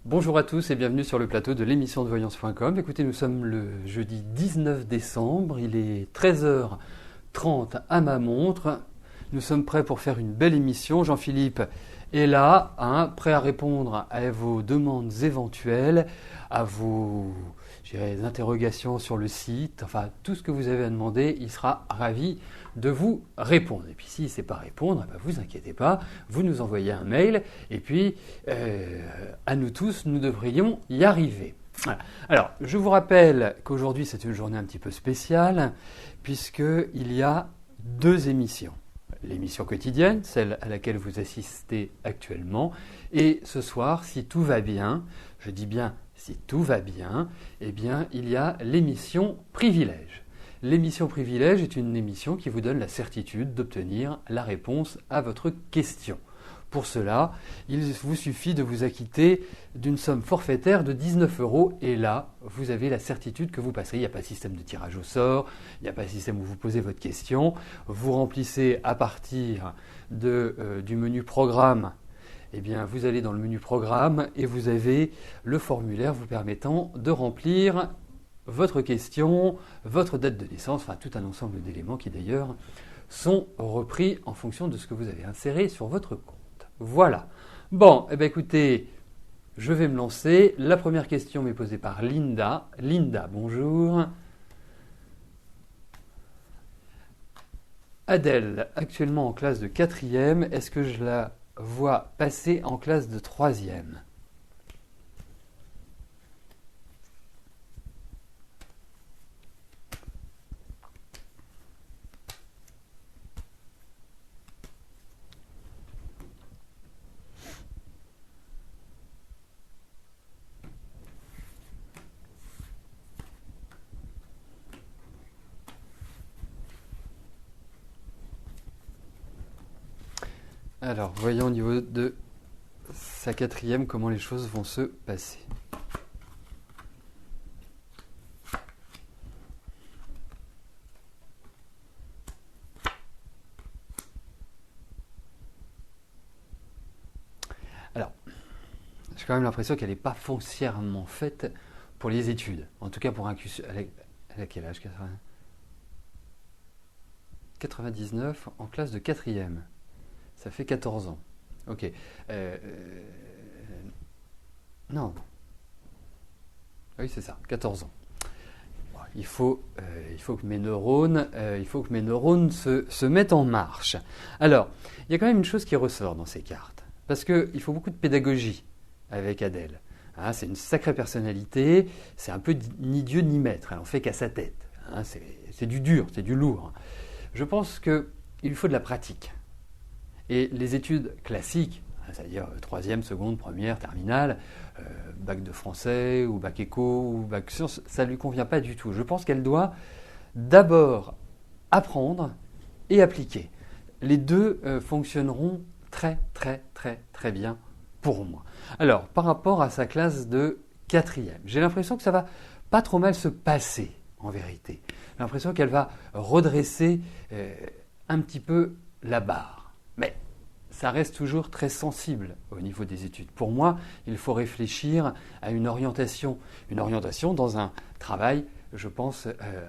Bonjour à tous et bienvenue sur le plateau de l'émission de voyance.com. Écoutez, nous sommes le jeudi 19 décembre, il est 13h30 à ma montre. Nous sommes prêts pour faire une belle émission. Jean-Philippe est là, prêt à répondre à vos demandes éventuelles, à vos interrogations sur le site, enfin tout ce que vous avez à demander, il sera ravi de vous répondre. Et puis s'il ne sait pas répondre, vous inquiétez pas, vous nous envoyez un mail et puis à nous tous, nous devrions y arriver. Voilà. Alors, je vous rappelle qu'aujourd'hui c'est une journée un petit peu spéciale puisqu'il y a deux émissions. L'émission quotidienne, celle à laquelle vous assistez actuellement, et ce soir, si tout va bien, je dis bien si tout va bien, eh bien il y a l'émission Privilège. L'émission Privilège est une émission qui vous donne la certitude d'obtenir la réponse à votre question. Pour cela, il vous suffit de vous acquitter d'une somme forfaitaire de 19 € et là, vous avez la certitude que vous passerez. Il n'y a pas de système de tirage au sort, il n'y a pas de système où vous posez votre question. Vous remplissez à partir du menu programme. Eh bien, vous allez dans le menu programme et vous avez le formulaire vous permettant de remplir votre question, votre date de naissance, enfin tout un ensemble d'éléments qui d'ailleurs sont repris en fonction de ce que vous avez inséré sur votre compte. Voilà. Bon, écoutez, je vais me lancer. La première question m'est posée par Linda. Linda, bonjour. Adèle, actuellement en classe de 4e, est-ce que je la vois passer en classe de 3e ? Alors, voyons au niveau de sa 4e comment les choses vont se passer. Alors, j'ai quand même l'impression qu'elle n'est pas foncièrement faite pour les études. En tout cas, pour un cursus. Elle a quel âge ? 99 en classe de 4e. Ça fait 14 ans. Ok. Non. Oui, c'est ça, 14 ans. Bon, il faut que mes neurones se mettent en marche. Alors, il y a quand même une chose qui ressort dans ces cartes. Parce qu'il faut beaucoup de pédagogie avec Adèle. C'est une sacrée personnalité, c'est un peu ni Dieu ni maître, elle en fait qu'à sa tête. C'est du dur, c'est du lourd. Je pense qu'il lui faut de la pratique. Et les études classiques, c'est-à-dire 3e, seconde, première, terminale, bac de français ou bac éco ou bac sciences, ça ne lui convient pas du tout. Je pense qu'elle doit d'abord apprendre et appliquer. Les deux fonctionneront très très très très bien pour moi. Alors, par rapport à sa classe de 4e, j'ai l'impression que ça va pas trop mal se passer en vérité. J'ai l'impression qu'elle va redresser un petit peu la barre. Mais ça reste toujours très sensible au niveau des études. Pour moi, il faut réfléchir à une orientation dans un travail, je pense,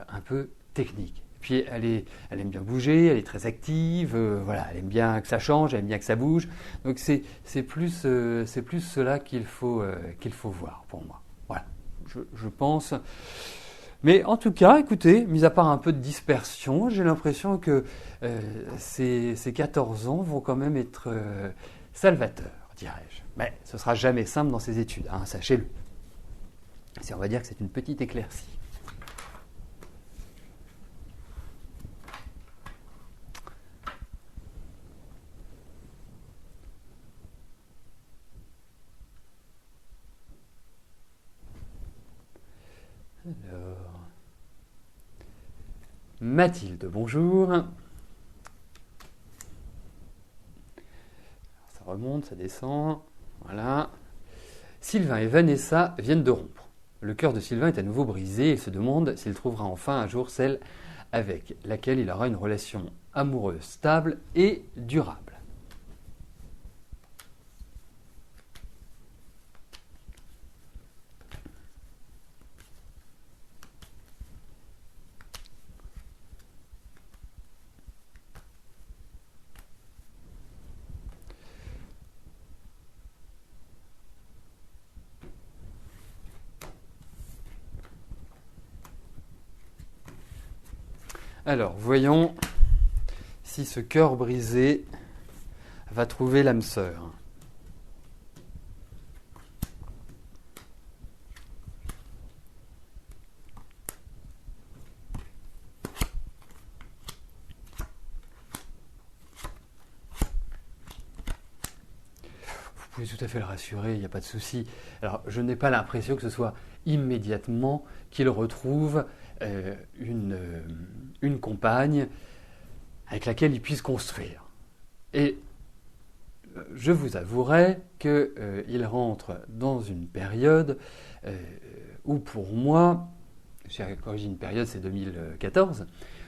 un peu technique. Puis elle aime bien bouger, elle est très active, elle aime bien que ça change, elle aime bien que ça bouge. Donc c'est plus cela qu'il faut voir pour moi. Voilà, je pense. Mais en tout cas, écoutez, mis à part un peu de dispersion, j'ai l'impression que ces 14 ans vont quand même être salvateurs, dirais-je. Mais ce ne sera jamais simple dans ces études, sachez-le. On va dire que c'est une petite éclaircie. Alors, Mathilde, bonjour. Ça remonte, ça descend. Voilà. Sylvain et Vanessa viennent de rompre. Le cœur de Sylvain est à nouveau brisé et il se demande s'il trouvera enfin un jour celle avec laquelle il aura une relation amoureuse stable et durable. Alors, voyons si ce cœur brisé va trouver l'âme sœur. Vous pouvez tout à fait le rassurer, il n'y a pas de souci. Alors, je n'ai pas l'impression que ce soit immédiatement qu'il retrouve une compagne avec laquelle il puisse construire. Et je vous avouerai qu'il rentre dans une période où, pour moi, quand je dis une période, c'est 2014.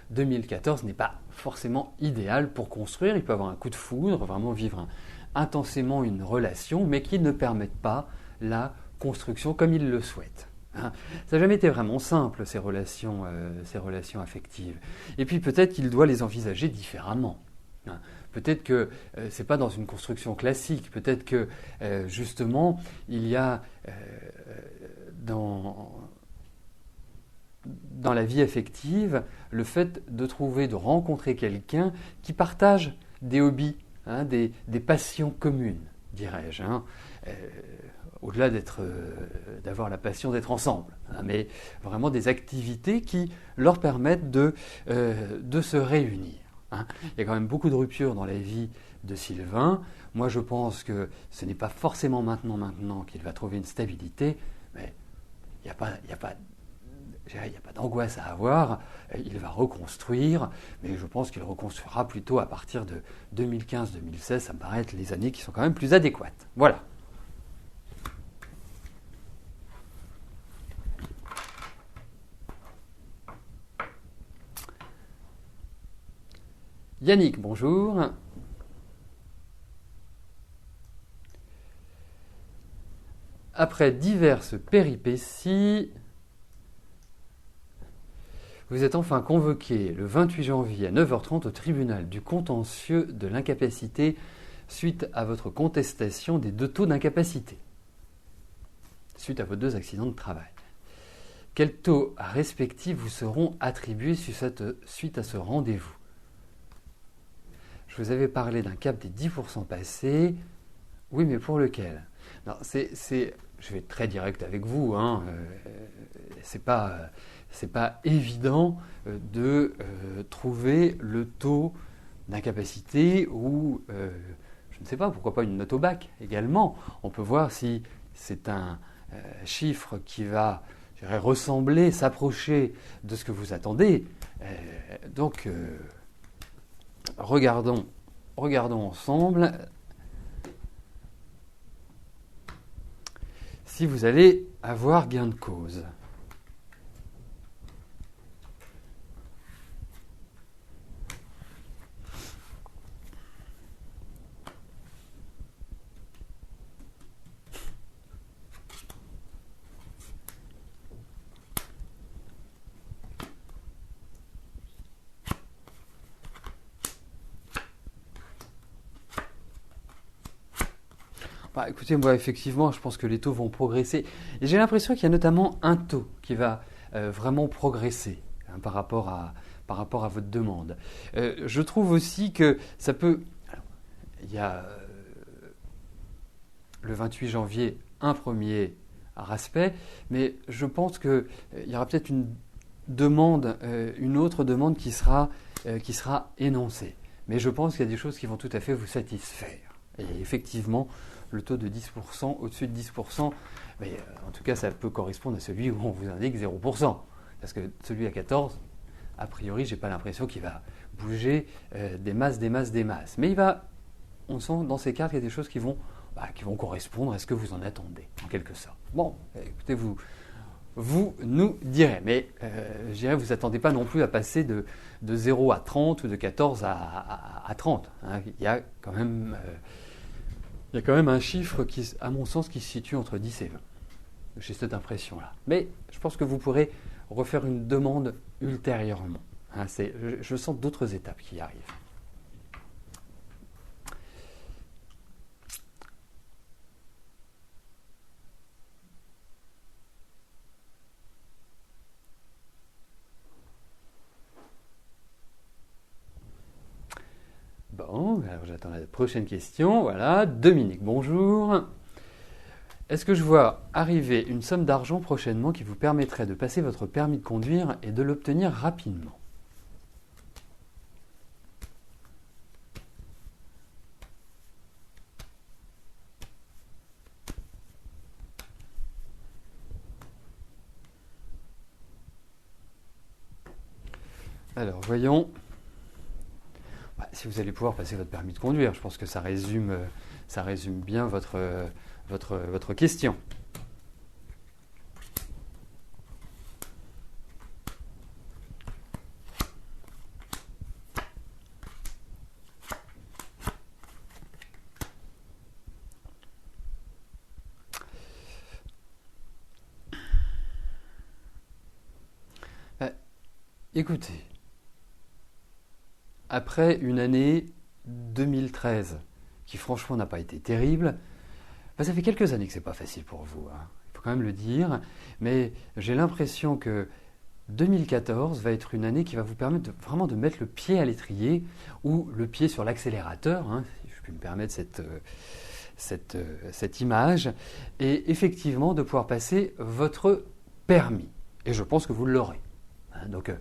2014 n'est pas forcément idéal pour construire. Il peut avoir un coup de foudre, vraiment vivre intensément une relation, mais qui ne permette pas la construction comme il le souhaite. Ça n'a jamais été vraiment simple, ces relations affectives. Et puis peut-être qu'il doit les envisager différemment. Peut-être que ce n'est pas dans une construction classique. Peut-être que justement, il y a dans la vie affective le fait de rencontrer quelqu'un qui partage des hobbies, des passions communes, dirais-je. Au-delà d'avoir la passion d'être ensemble, mais vraiment des activités qui leur permettent de se réunir. Il y a quand même beaucoup de ruptures dans la vie de Sylvain. Moi, je pense que ce n'est pas forcément maintenant qu'il va trouver une stabilité, mais il n'y a pas d'angoisse à avoir. Il va reconstruire, mais je pense qu'il reconstruira plutôt à partir de 2015-2016. Ça me paraît être les années qui sont quand même plus adéquates. Voilà. Yannick, bonjour. Après diverses péripéties, vous êtes enfin convoqué le 28 janvier à 9h30 au tribunal du contentieux de l'incapacité suite à votre contestation des 2 taux d'incapacité, suite à vos 2 accidents de travail. Quels taux respectifs vous seront attribués suite à ce rendez-vous? Je vous avais parlé d'un cap des 10% passés. Oui, mais pour lequel? Non, je vais être très direct avec vous. C'est pas évident de trouver le taux d'incapacité ou, je ne sais pas, pourquoi pas une note au bac également. On peut voir si c'est un chiffre qui va, je dirais, ressembler, s'approcher de ce que vous attendez. Donc, regardons ensemble si vous allez avoir gain de cause. Écoutez, moi, effectivement, je pense que les taux vont progresser. Et j'ai l'impression qu'il y a notamment un taux qui va vraiment progresser par rapport à votre demande. Je trouve aussi que ça peut... Alors, il y a le 28 janvier un premier aspect, mais je pense qu'il y aura peut-être une autre demande qui sera énoncée. Mais je pense qu'il y a des choses qui vont tout à fait vous satisfaire. Et effectivement, le taux de 10%, au-dessus de 10%, mais en tout cas, ça peut correspondre à celui où on vous indique 0%. Parce que celui à 14, a priori, je n'ai pas l'impression qu'il va bouger des masses. Mais on sent dans ces cartes qu'il y a des choses qui vont correspondre à ce que vous en attendez, en quelque sorte. Bon, écoutez, vous nous direz. Mais je dirais, vous n'attendez pas non plus à passer de 0 à 30 ou de 14 à 30. Il y a quand même... Il y a quand même un chiffre qui, à mon sens, qui se situe entre 10 et 20. J'ai cette impression-là. Mais je pense que vous pourrez refaire une demande ultérieurement. Je sens d'autres étapes qui arrivent. Alors j'attends la prochaine question. Voilà, Dominique, bonjour. Est-ce que je vois arriver une somme d'argent prochainement qui vous permettrait de passer votre permis de conduire et de l'obtenir rapidement? Alors voyons. Si vous allez pouvoir passer votre permis de conduire, je pense que ça résume bien votre question. Écoutez, après une année 2013 qui franchement n'a pas été terrible, ça fait quelques années que c'est pas facile pour vous, hein. Il faut quand même le dire, mais j'ai l'impression que 2014 va être une année qui va vous permettre vraiment de mettre le pied à l'étrier ou le pied sur l'accélérateur, hein, si je puis me permettre cette image, et effectivement de pouvoir passer votre permis. Et je pense que vous l'aurez. Donc,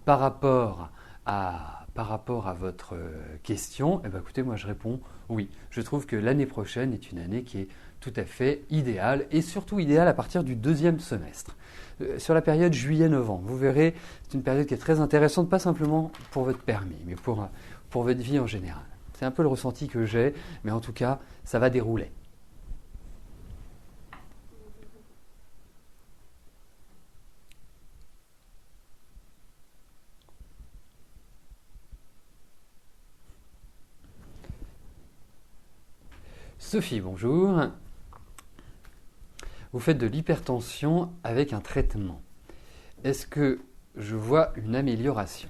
par rapport à votre question, écoutez, moi je réponds oui. Je trouve que l'année prochaine est une année qui est tout à fait idéale, et surtout idéale à partir du deuxième semestre. Sur la période juillet-novembre, vous verrez, c'est une période qui est très intéressante, pas simplement pour votre permis, mais pour votre vie en général. C'est un peu le ressenti que j'ai, mais en tout cas, ça va dérouler. Sophie, bonjour. Vous faites de l'hypertension avec un traitement. Est-ce que je vois une amélioration?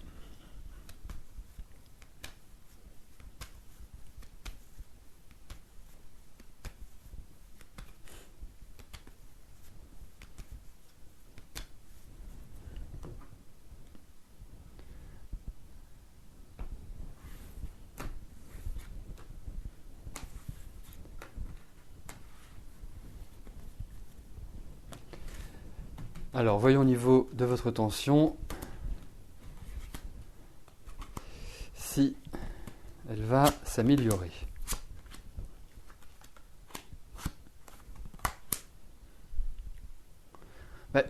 Alors, voyons au niveau de votre tension si elle va s'améliorer.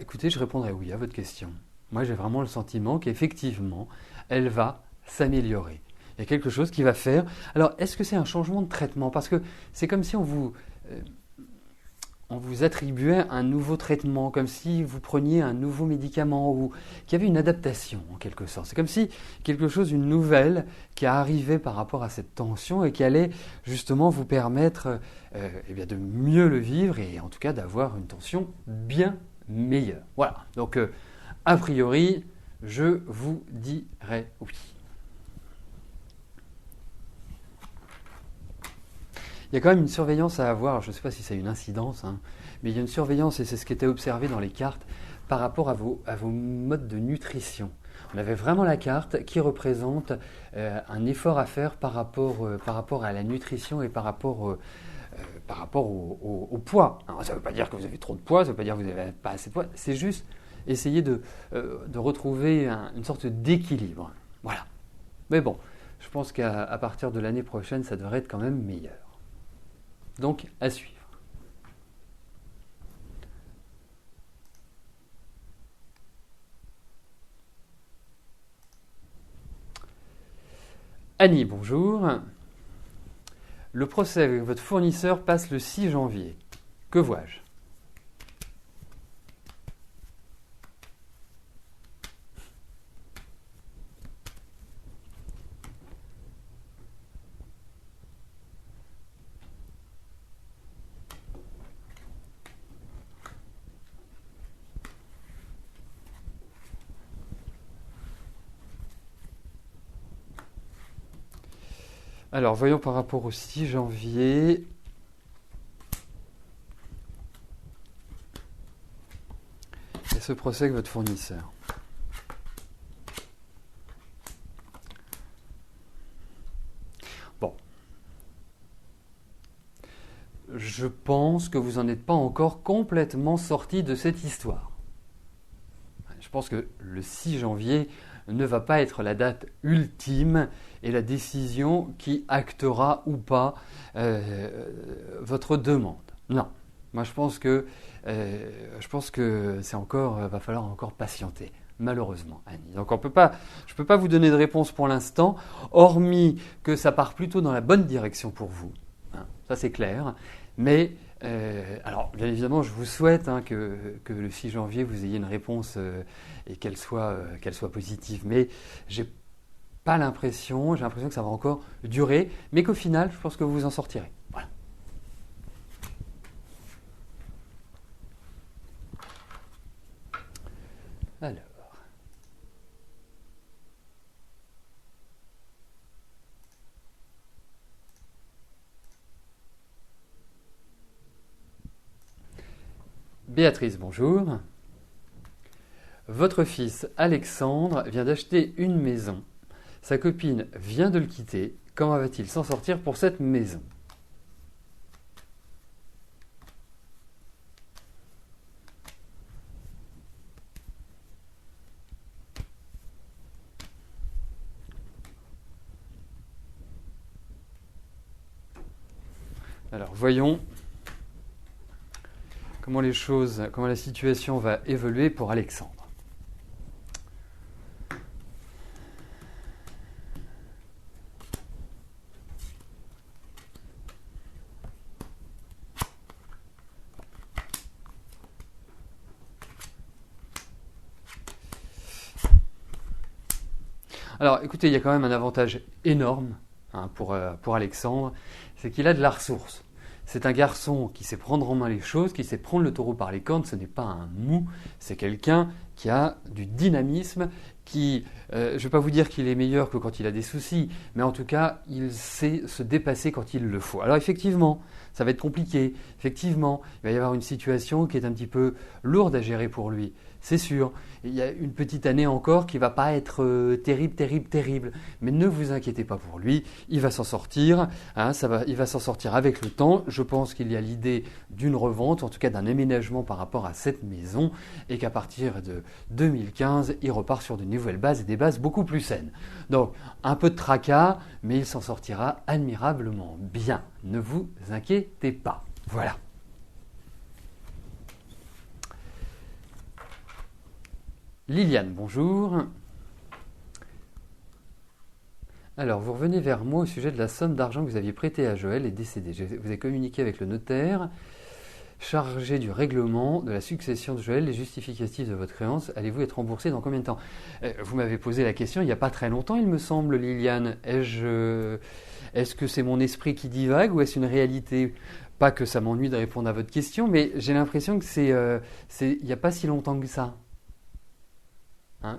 Écoutez, je répondrai oui à votre question. Moi, j'ai vraiment le sentiment qu'effectivement, elle va s'améliorer. Il y a quelque chose qui va faire. Alors, est-ce que c'est un changement de traitement? Parce que c'est comme si on vous attribuait un nouveau traitement, comme si vous preniez un nouveau médicament ou qu'il y avait une adaptation en quelque sorte. C'est comme si quelque chose, une nouvelle qui arrivait par rapport à cette tension et qui allait justement vous permettre de mieux le vivre et en tout cas d'avoir une tension bien meilleure. Voilà, donc a priori, je vous dirais oui. Il y a quand même une surveillance à avoir, je ne sais pas si ça a une incidence, hein, mais il y a une surveillance, et c'est ce qui était observé dans les cartes, par rapport à vos modes de nutrition. On avait vraiment la carte qui représente un effort à faire par rapport à la nutrition et par rapport au poids. Alors, ça ne veut pas dire que vous avez trop de poids, ça ne veut pas dire que vous n'avez pas assez de poids, c'est juste essayer de retrouver une sorte d'équilibre. Voilà. Mais bon, je pense qu'à partir de l'année prochaine, ça devrait être quand même meilleur. Donc, à suivre. Annie, bonjour. Le procès avec votre fournisseur passe le 6 janvier. Que vois-je? Alors, voyons par rapport au 6 janvier. Et ce procès avec votre fournisseur. Bon, pense que vous n'en êtes pas encore complètement sorti de cette histoire. Je pense que le 6 janvier ne va pas être la date ultime et la décision qui actera ou pas votre demande. Non, moi je pense que c'est encore, va falloir encore patienter. Malheureusement, Annie. Donc je peux pas vous donner de réponse pour l'instant, hormis que ça part plutôt dans la bonne direction pour vous. Hein, ça c'est clair. Mais alors, bien évidemment, je vous souhaite que le 6 janvier vous ayez une réponse et qu'elle soit positive. Mais j'ai l'impression que ça va encore durer, mais qu'au final, je pense que vous vous en sortirez. Voilà. Alors. Béatrice, bonjour. Votre fils Alexandre vient d'acheter une maison. Sa copine vient de le quitter. Comment va-t-il s'en sortir pour cette maison? Alors, voyons comment la situation va évoluer pour Alexandre. Alors, écoutez, il y a quand même un avantage énorme pour Alexandre, c'est qu'il a de la ressource. C'est un garçon qui sait prendre en main les choses, qui sait prendre le taureau par les cornes. Ce n'est pas un mou, c'est quelqu'un qui a du dynamisme, je ne vais pas vous dire qu'il est meilleur que quand il a des soucis, mais en tout cas, il sait se dépasser quand il le faut. Alors effectivement, ça va être compliqué. Effectivement, il va y avoir une situation qui est un petit peu lourde à gérer pour lui. C'est sûr, il y a une petite année encore qui ne va pas être terrible. Mais ne vous inquiétez pas pour lui, il va s'en sortir. Il va s'en sortir avec le temps. Je pense qu'il y a l'idée d'une revente, en tout cas d'un aménagement par rapport à cette maison, et qu'à partir de 2015, il repart sur de nouvelles bases et des bases beaucoup plus saines. Donc, un peu de tracas, mais il s'en sortira admirablement bien. Ne vous inquiétez pas. Voilà. Liliane, bonjour. Alors, vous revenez vers moi au sujet de la somme d'argent que vous aviez prêtée à Joël et décédé. Vous avez communiqué avec le notaire chargé du règlement de la succession de Joël, les justificatifs de votre créance. Allez-vous être remboursé dans combien de temps? Vous m'avez posé la question il n'y a pas très longtemps, il me semble, Liliane. Est-ce que c'est mon esprit qui divague ou est-ce une réalité? Pas que ça m'ennuie de répondre à votre question, mais j'ai l'impression que il n'y a pas si longtemps que ça.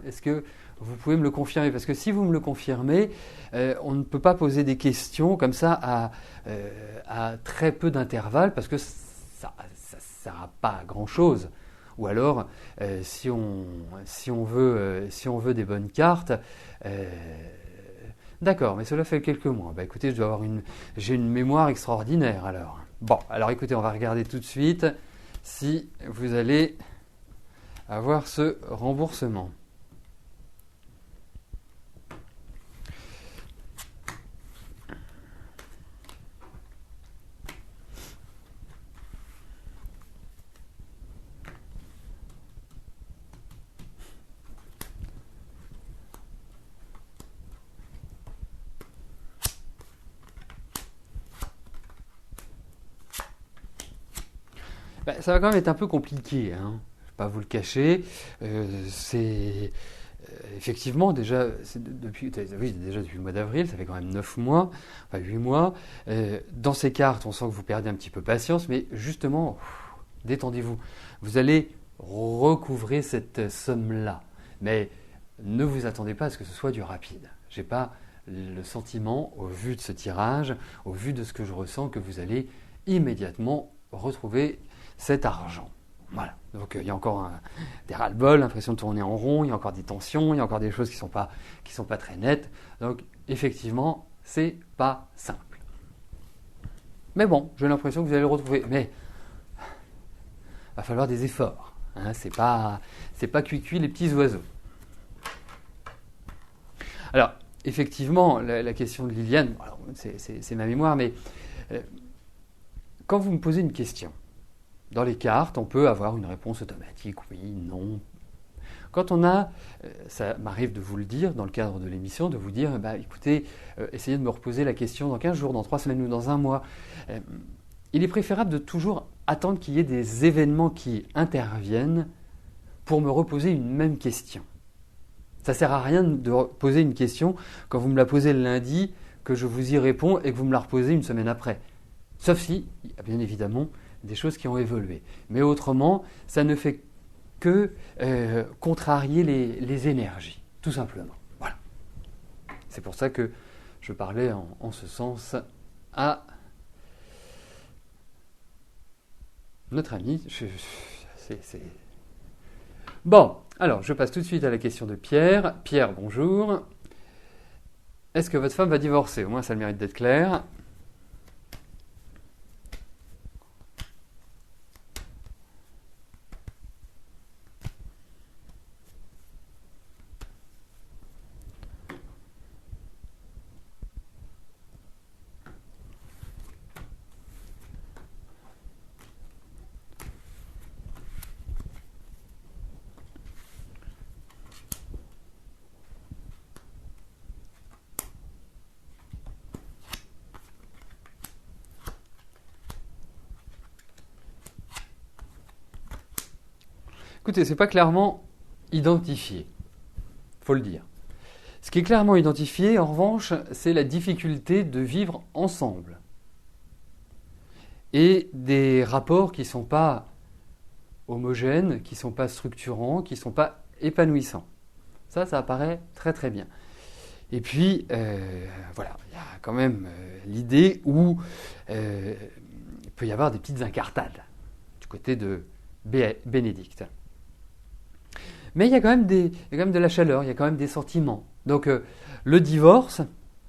Est-ce que vous pouvez me le confirmer? Parce que si vous me le confirmez, on ne peut pas poser des questions comme ça à très peu d'intervalle parce que ça ne sert pas à grand-chose. Ou alors, si on veut des bonnes cartes, d'accord, mais cela fait quelques mois. Bah, écoutez, j'ai une mémoire extraordinaire alors. Bon, alors écoutez, on va regarder tout de suite si vous allez avoir ce remboursement. Ça va quand même être un peu compliqué, je ne vais pas vous le cacher. Effectivement, déjà depuis le mois d'avril, ça fait quand même 9 mois, enfin 8 mois. Dans ces cartes, on sent que vous perdez un petit peu patience, mais justement, détendez-vous. Vous allez recouvrer cette somme-là. Mais ne vous attendez pas à ce que ce soit du rapide. Je n'ai pas le sentiment, au vu de ce tirage, au vu de ce que je ressens, que vous allez immédiatement retrouver cet argent. Voilà. Donc il y a encore des ras-le-bol, l'impression de tourner en rond, il y a encore des tensions, il y a encore des choses qui sont pas très nettes. Donc effectivement, c'est pas simple. Mais bon, j'ai l'impression que vous allez le retrouver. Mais va falloir des efforts. Hein, c'est pas cuit les petits oiseaux. Alors, effectivement, la question de Liliane, alors, c'est ma mémoire, mais quand vous me posez une question, dans les cartes, on peut avoir une réponse automatique, oui, non. Quand on a, ça m'arrive de vous le dire dans le cadre de l'émission, de vous dire, écoutez, essayez de me reposer la question dans 15 jours, dans 3 semaines ou dans un mois. Il est préférable de toujours attendre qu'il y ait des événements qui interviennent pour me reposer une même question. Ça ne sert à rien de poser une question quand vous me la posez le lundi, que je vous y réponds et que vous me la reposez une semaine après. Sauf si, il y a bien évidemment des choses qui ont évolué. Mais autrement, ça ne fait que contrarier les énergies, tout simplement. Voilà. C'est pour ça que je parlais en ce sens à notre ami. Bon, alors je passe tout de suite à la question de Pierre. Pierre, bonjour. Est-ce que votre femme va divorcer? Au moins, ça a le mérite d'être clair. Écoutez, c'est pas clairement identifié, faut le dire. Ce qui est clairement identifié, en revanche, c'est la difficulté de vivre ensemble et des rapports qui ne sont pas homogènes, qui ne sont pas structurants, qui ne sont pas épanouissants. Ça apparaît très très bien. Et puis, voilà, il y a quand même l'idée où il peut y avoir des petites incartades du côté de Bénédicte. Mais il y a quand même de la chaleur, il y a quand même des sentiments. Donc le divorce,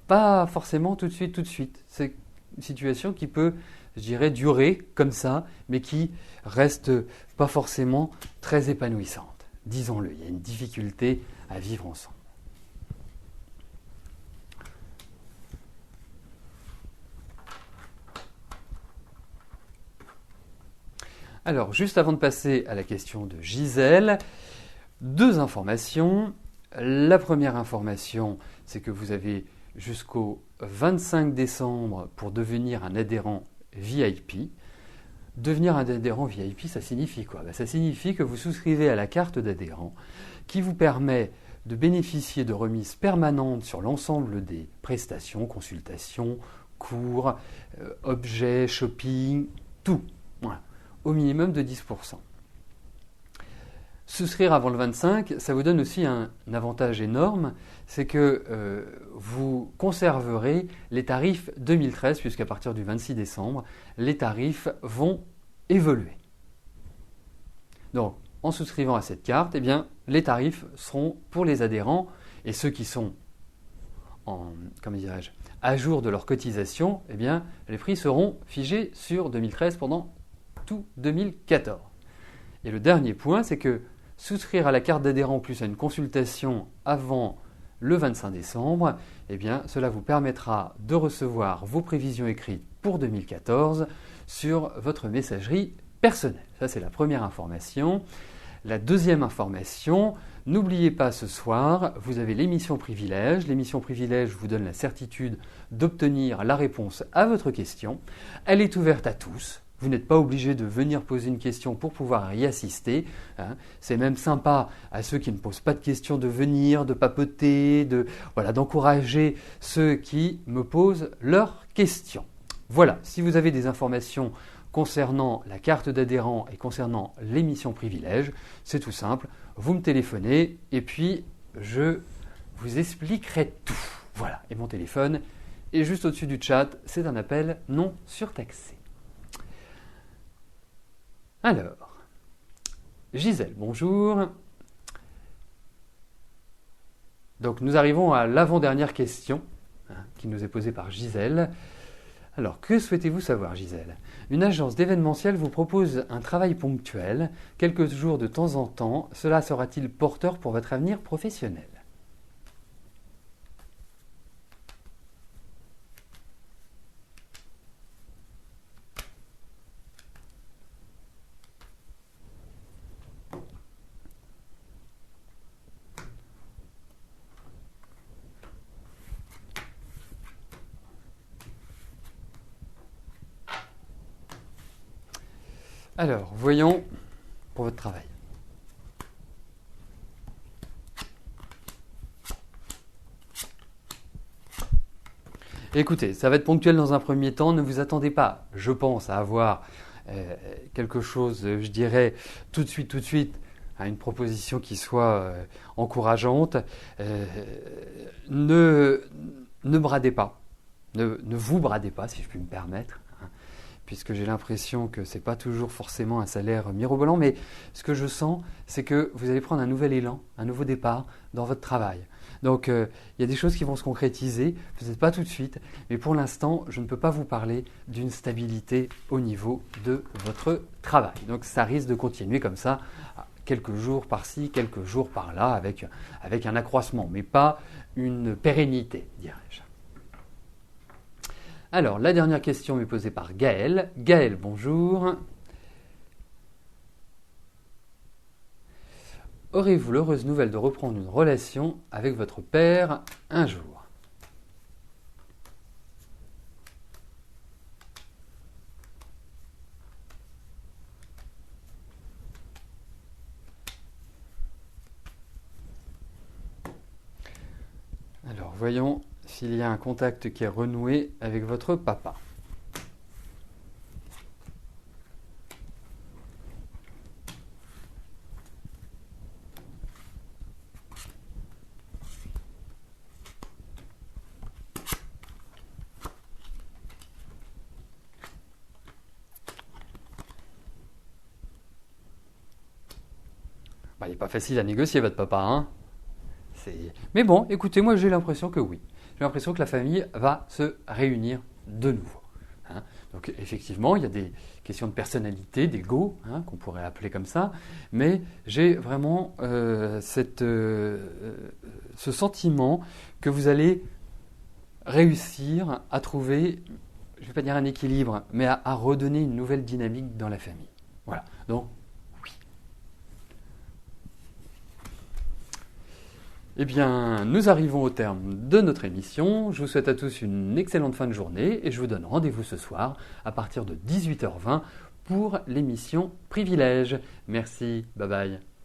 pas forcément tout de suite. C'est une situation qui peut, je dirais, durer comme ça, mais qui reste pas forcément très épanouissante. Disons-le, il y a une difficulté à vivre ensemble. Alors, juste avant de passer à la question de Gisèle, 2 informations. La première information, c'est que vous avez jusqu'au 25 décembre pour devenir un adhérent VIP. Devenir un adhérent VIP, ça signifie quoi? Ça signifie que vous souscrivez à la carte d'adhérent qui vous permet de bénéficier de remises permanentes sur l'ensemble des prestations, consultations, cours, objets, shopping, tout. Voilà. Au minimum de 10%. Souscrire avant le 25, ça vous donne aussi un avantage énorme, c'est que vous conserverez les tarifs 2013, puisqu'à partir du 26 décembre, les tarifs vont évoluer. Donc, en souscrivant à cette carte, eh bien, les tarifs seront pour les adhérents et ceux qui sont à jour de leur cotisation, eh bien, les prix seront figés sur 2013 pendant tout 2014. Et le dernier point, c'est que souscrire à la carte d'adhérent plus à une consultation avant le 25 décembre, eh bien, cela vous permettra de recevoir vos prévisions écrites pour 2014 sur votre messagerie personnelle. Ça, c'est la première information. La deuxième information, n'oubliez pas ce soir, vous avez l'émission Privilège. L'émission Privilège vous donne la certitude d'obtenir la réponse à votre question. Elle est ouverte à tous. Vous n'êtes pas obligé de venir poser une question pour pouvoir y assister. C'est même sympa à ceux qui ne posent pas de questions de venir, de papoter, d'encourager ceux qui me posent leurs questions. Voilà, si vous avez des informations concernant la carte d'adhérent et concernant l'émission Privilège, c'est tout simple. Vous me téléphonez et puis je vous expliquerai tout. Voilà, et mon téléphone est juste au-dessus du chat. C'est un appel non surtaxé. Alors, Gisèle, bonjour. Donc nous arrivons à l'avant-dernière question qui nous est posée par Gisèle. Alors, que souhaitez-vous savoir, Gisèle? Une agence d'événementiel vous propose un travail ponctuel, quelques jours de temps en temps. Cela sera-t-il porteur pour votre avenir professionnel? Alors, voyons pour votre travail. Écoutez, ça va être ponctuel dans un premier temps. Ne vous attendez pas, je pense, à avoir quelque chose, je dirais, tout de suite, à une proposition qui soit encourageante. Ne bradez pas. Ne vous bradez pas, si je puis me permettre, hein, puisque j'ai l'impression que ce n'est pas toujours forcément un salaire mirobolant, mais ce que je sens, c'est que vous allez prendre un nouvel élan, un nouveau départ dans votre travail. Donc, il y a des choses qui vont se concrétiser, peut-être pas tout de suite, mais pour l'instant, je ne peux pas vous parler d'une stabilité au niveau de votre travail. Donc, ça risque de continuer comme ça, quelques jours par-ci, quelques jours par-là, avec un accroissement, mais pas une pérennité, dirais-je. Alors, la dernière question m'est posée par Gaël. Gaël, bonjour. Aurez-vous l'heureuse nouvelle de reprendre une relation avec votre père un jour? Alors, voyons s'il y a un contact qui est renoué avec votre papa. Il n'est pas facile à négocier, votre papa, hein? Mais bon, écoutez, moi j'ai l'impression que oui. J'ai l'impression que la famille va se réunir de nouveau, hein. Donc effectivement, il y a des questions de personnalité, d'ego, hein, qu'on pourrait appeler comme ça, mais j'ai vraiment ce sentiment que vous allez réussir à trouver, je ne vais pas dire un équilibre, mais à redonner une nouvelle dynamique dans la famille. Voilà, donc eh bien, nous arrivons au terme de notre émission. Je vous souhaite à tous une excellente fin de journée et je vous donne rendez-vous ce soir à partir de 18h20 pour l'émission Privilège. Merci, bye bye.